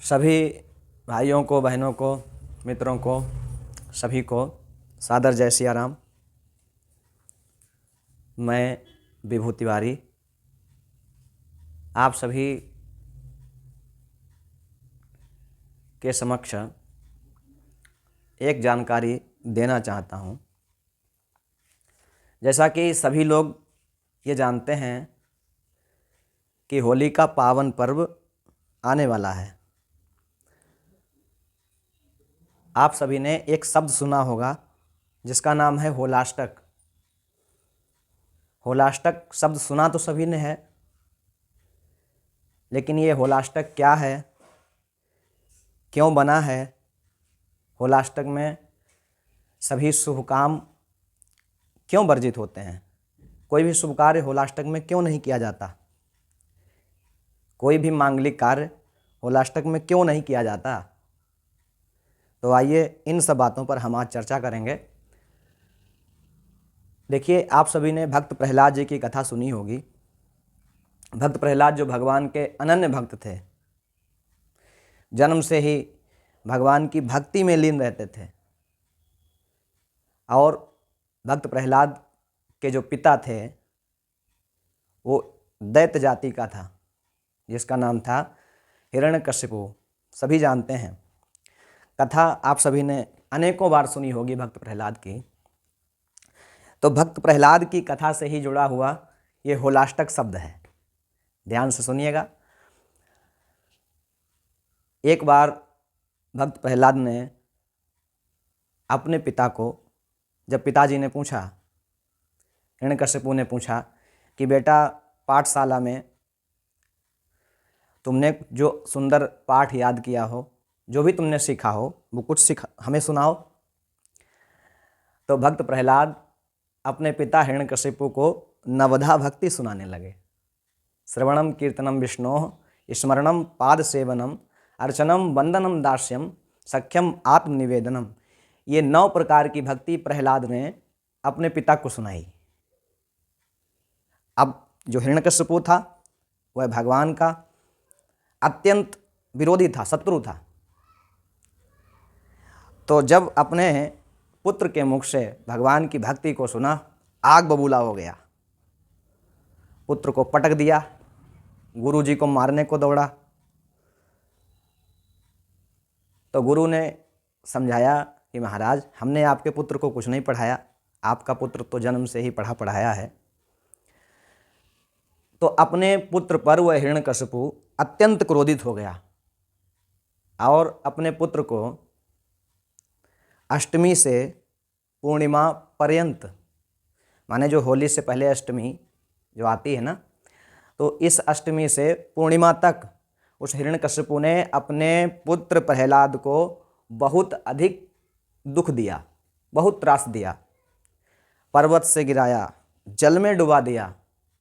सभी भाइयों को, बहनों को, मित्रों को, सभी को सादर जय सिया राम। मैं विभू तिवारी आप सभी के समक्ष एक जानकारी देना चाहता हूँ। जैसा कि सभी लोग ये जानते हैं कि होली का पावन पर्व आने वाला है। आप सभी ने एक शब्द सुना होगा जिसका नाम है होलाष्टक। होलाष्टक शब्द सुना तो सभी ने है, लेकिन ये होलाष्टक क्या है, क्यों बना है? होलाष्टक में सभी शुभ काम क्यों वर्जित होते हैं? कोई भी शुभ कार्य होलाष्टक में क्यों नहीं किया जाता? कोई भी मांगलिक कार्य होलाष्टक में क्यों नहीं किया जाता? तो आइए इन सब बातों पर हम आज चर्चा करेंगे। देखिए, आप सभी ने भक्त प्रहलाद जी की कथा सुनी होगी। भक्त प्रहलाद जो भगवान के अनन्य भक्त थे, जन्म से ही भगवान की भक्ति में लीन रहते थे। और भक्त प्रहलाद के जो पिता थे वो दैत्य जाति का था, जिसका नाम था हिरण्यकशिपु। सभी जानते हैं, कथा आप सभी ने अनेकों बार सुनी होगी भक्त प्रहलाद की। तो भक्त प्रहलाद की कथा से ही जुड़ा हुआ ये होलाष्टक शब्द है। ध्यान से सुनिएगा। एक बार भक्त प्रहलाद ने अपने पिता को, जब पिताजी ने पूछा, हिरण्यकशिपु ने पूछा कि बेटा, पाठशाला में तुमने जो सुंदर पाठ याद किया हो, जो भी तुमने सीखा हो, वो कुछ हमें सुनाओ। तो भक्त प्रहलाद अपने पिता हिरण्यकशिपु को नवधा भक्ति सुनाने लगे। श्रवणम कीर्तनम विष्णोः स्मरणम पाद सेवनम अर्चनम वंदनम दास्यम सख्यम आत्मनिवेदनम। ये 9 प्रकार की भक्ति प्रहलाद ने अपने पिता को सुनाई। अब जो हिरण्यकशिपु था वह भगवान का अत्यंत विरोधी था, शत्रु था। तो जब अपने पुत्र के मुख से भगवान की भक्ति को सुना, आग बबूला हो गया। पुत्र को पटक दिया, गुरु जी को मारने को दौड़ा। तो गुरु ने समझाया कि महाराज, हमने आपके पुत्र को कुछ नहीं पढ़ाया, आपका पुत्र तो जन्म से ही पढ़ा पढ़ाया है। तो अपने पुत्र पर वह हिरण्यकशिपु अत्यंत क्रोधित हो गया और अपने पुत्र को अष्टमी से पूर्णिमा पर्यंत, माने जो होली से पहले अष्टमी जो आती है ना, तो इस अष्टमी से पूर्णिमा तक उस हिरण्यकशिपु ने अपने पुत्र प्रहलाद को बहुत अधिक दुख दिया, बहुत त्रास दिया। पर्वत से गिराया, जल में डुबा दिया,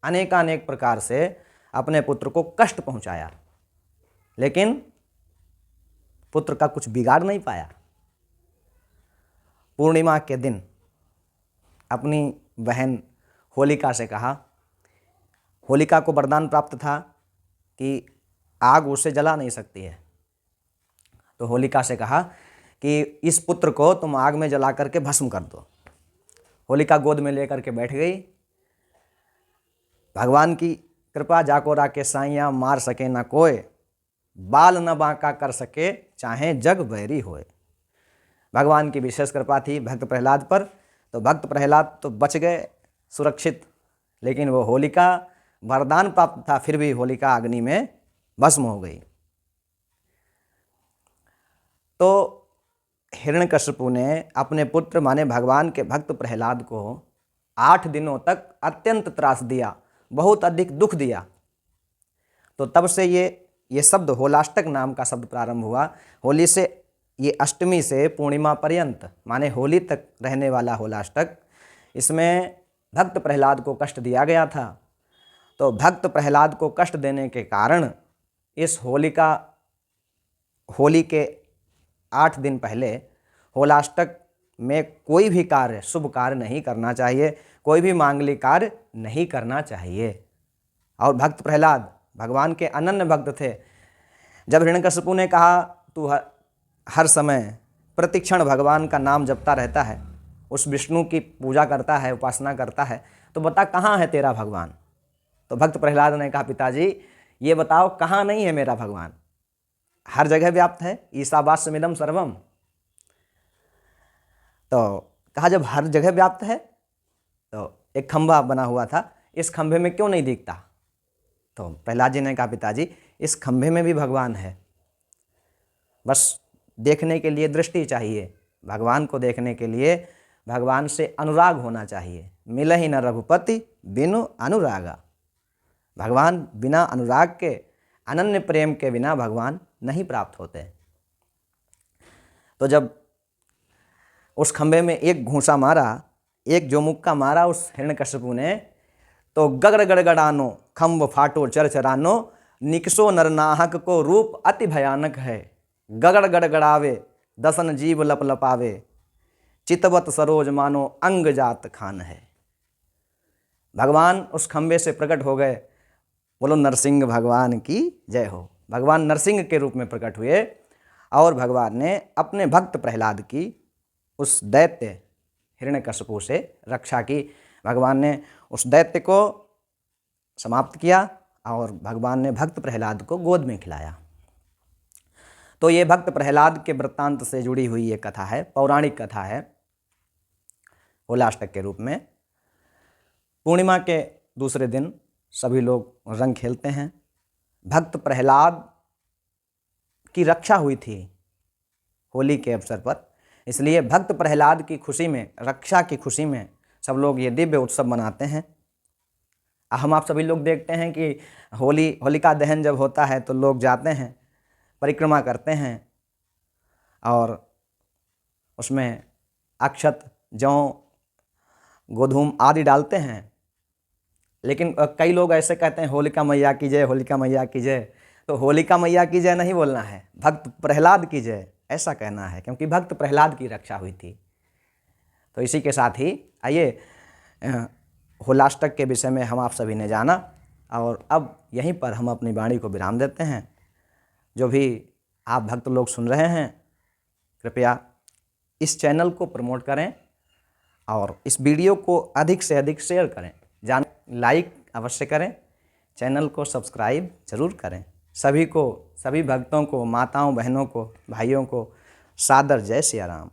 अनेकानेक प्रकार से अपने पुत्र को कष्ट पहुंचाया, लेकिन पुत्र का कुछ बिगाड़ नहीं पाया। पूर्णिमा के दिन अपनी बहन होलिका से कहा, होलिका को वरदान प्राप्त था कि आग उसे जला नहीं सकती है। तो होलिका से कहा कि इस पुत्र को तुम आग में जला करके भस्म कर दो। होलिका गोद में लेकर के बैठ गई। भगवान की कृपा जाको राके साइयाँ, मार सके ना कोय, बाल न बांका कर सके चाहे जग बैरी होए। भगवान की विशेष कृपा थी भक्त प्रहलाद पर। तो भक्त प्रहलाद तो बच गए सुरक्षित, लेकिन वो होलिका, वरदान प्राप्त था फिर भी होलिका अग्नि में भस्म हो गई। तो हिरण्यकशिपु ने अपने पुत्र माने भगवान के भक्त प्रहलाद को 8 दिनों तक अत्यंत त्रास दिया, बहुत अधिक दुख दिया। तो तब से ये शब्द होलाष्टक नाम का शब्द प्रारंभ हुआ। होली से, ये अष्टमी से पूर्णिमा पर्यंत माने होली तक रहने वाला होलाष्टक, इसमें भक्त प्रहलाद को कष्ट दिया गया था। तो भक्त प्रहलाद को कष्ट देने के कारण इस होली के 8 दिन पहले होलाष्टक में कोई भी कार्य, शुभ कार्य नहीं करना चाहिए, कोई भी मांगलिक कार्य नहीं करना चाहिए। और भक्त प्रहलाद भगवान के अनन्य भक्त थे। जब हिरण्यकशिपु ने कहा तू हर समय प्रतिक्षण भगवान का नाम जपता रहता है, उस विष्णु की पूजा करता है, उपासना करता है, तो बता कहाँ है तेरा भगवान। तो भक्त प्रहलाद ने कहा पिताजी ये बताओ कहाँ नहीं है मेरा भगवान। हर जगह व्याप्त है, ईशावास्यमिदं सर्वम। तो कहा जब हर जगह व्याप्त है तो एक खंभा बना हुआ था, इस खंभे में क्यों नहीं दिखता। तो प्रहलाद जी ने कहा पिताजी इस खंभे में भी भगवान है, बस देखने के लिए दृष्टि चाहिए। भगवान को देखने के लिए भगवान से अनुराग होना चाहिए। मिलहि न रघुपति बिनु अनुरागा। भगवान बिना अनुराग के, अनन्य प्रेम के बिना भगवान नहीं प्राप्त होते। तो जब उस खंभे में एक घूंसा मारा, एक जो मुक्का मारा उस हिरण्यकशिपु ने, तो गगड़ गड़गड़ानो खंभ फाटो चरचरानो, निकसो नरनाहक को रूप अति भयानक है। गगड़ गड़गड़ावे दसन जीव लपलपावे, चितवत सरोज मानो अंग जात खान है। भगवान उस खंभे से प्रकट हो गए। बोलो नरसिंह भगवान की जय हो। भगवान नरसिंह के रूप में प्रकट हुए और भगवान ने अपने भक्त प्रहलाद की उस दैत्य हिरण्यकशिपु से रक्षा की। भगवान ने उस दैत्य को समाप्त किया और भगवान ने भक्त प्रहलाद को गोद में खिलाया। तो ये भक्त प्रहलाद के वृत्तांत से जुड़ी हुई ये कथा है, पौराणिक कथा है, होलाष्टक के रूप में। पूर्णिमा के दूसरे दिन सभी लोग रंग खेलते हैं। भक्त प्रहलाद की रक्षा हुई थी होली के अवसर पर, इसलिए भक्त प्रहलाद की खुशी में, रक्षा की खुशी में सब लोग ये दिव्य उत्सव मनाते हैं। हम आप सभी लोग देखते हैं कि होलिका दहन जब होता है तो लोग जाते हैं, परिक्रमा करते हैं और उसमें अक्षत, जौ, गोधूम आदि डालते हैं। लेकिन कई लोग ऐसे कहते हैं होलिका मैया की जय, होलिका मैया की जय। तो होलिका मैया की जय नहीं बोलना है, भक्त प्रहलाद की जय ऐसा कहना है, क्योंकि भक्त प्रहलाद की रक्षा हुई थी। तो इसी के साथ ही आइए होलाष्टक के विषय में हम आप सभी ने जाना और अब यहीं पर हम अपनी वाणी को विराम देते हैं। जो भी आप भक्त लोग सुन रहे हैं कृपया इस चैनल को प्रमोट करें और इस वीडियो को अधिक से अधिक शेयर करें, लाइक अवश्य करें, चैनल को सब्सक्राइब जरूर करें। सभी भक्तों को, माताओं, बहनों को, भाइयों को सादर जय सिया राम।